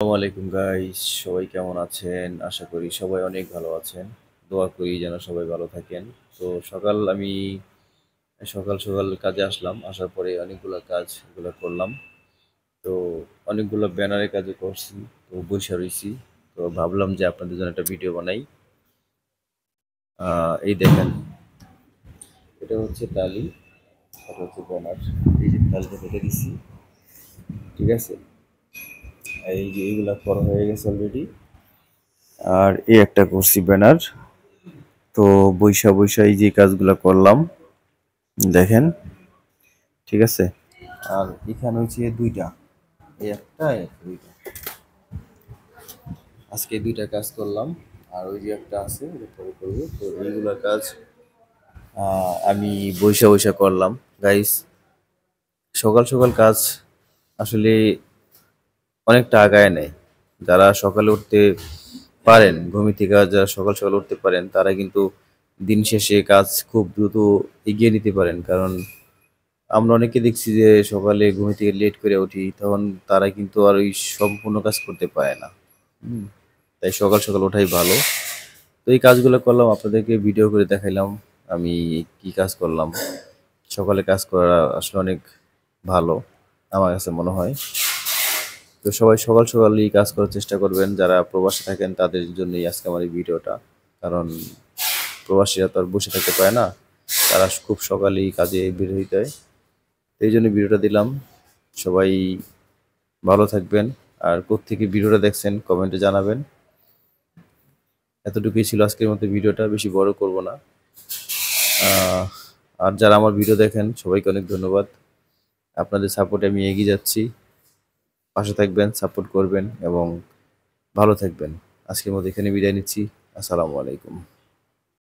আসসালামু আলাইকুম গাইস, সবাই কেমন আছেন? আশা করি সবাই অনেক ভালো আছেন। দোয়া করি যেন সবাই ভালো থাকেন। তো আমি সকাল সকাল কাজে আসলাম। আসার পরে অনেকগুলা কাজ এগুলা করলাম। তো অনেকগুলো ব্যানারের কাজও করছি। তো বইসা রইছি। তো ভাবলাম যে আপনাদের জন্য একটা ভিডিও বানাই। এই দেখেন, এটা হচ্ছে টালি, এটা হচ্ছে ব্যানার। এই যে টালিটা কেটে দিছি। ঠিক আছে? এই যে এইগুলা করা হয়ে গেছে অলরেডি। আর এই একটা করছি ব্যানার। তো বইসা এই যে কাজগুলা করলাম দেখেন। ঠিক আছে? আর এখানে হচ্ছে দুইটা, এই একটা এই একটা, দুইটা। আজকে দুইটা কাজ করলাম। আর ওই যে একটা আছে ওটা পরে করবো। তো এইগুলা কাজ আমি বইসা করলাম গাইস। সকাল সকাল কাজ আসলে অনেকটা আগায় নেয়। যারা সকালে উঠতে পারেন, ঘুম থেকে যারা সকাল সকাল উঠতে পারেন তারা কিন্তু দিন শেষে কাজ খুব দ্রুত এগিয়ে নিতে পারেন। কারণ আমরা অনেকে দেখছি যে সকালে ঘুম থেকে লেট করে উঠি, তখন তারা কিন্তু আর ওই সম্পূর্ণ কাজ করতে পারে না। হুম। তাই সকাল সকাল ওঠাই ভালো। তো এই কাজগুলো করলাম, আপনাদেরকে ভিডিও করে দেখাইলাম আমি কি কাজ করলাম। সকালে কাজ করা আসলে অনেক ভালো আমার কাছে মনে হয়। তো সবাই সকাল সকালই কাজ করার চেষ্টা করবেন, যারা প্রবাসে থাকেন তাদের জন্যই আজকে আমার এই ভিডিওটা। কারণ প্রবাসীরা তো আর বসে থাকতে পারে না, তারা খুব সকালেই কাজে বের হইতে হয়। তো এই জন্য ভিডিওটা দিলাম। সবাই ভালো থাকবেন। আর কোত্থেকে ভিডিওটা দেখছেন কমেন্টে জানাবেন। এতটুকুই ছিল আজকের মতো ভিডিওটা, বেশি বড় করব না। আহ, আর যারা আমার ভিডিও দেখেন সবাইকে অনেক ধন্যবাদ। আপনাদের সাপোর্টে আমি এগিয়ে যাচ্ছি। পাশে থাকবেন, সাপোর্ট করবেন এবং ভালো থাকবেন। আজকের মতো এখানে বিদায় নিচ্ছি। আসসালামু আলাইকুম।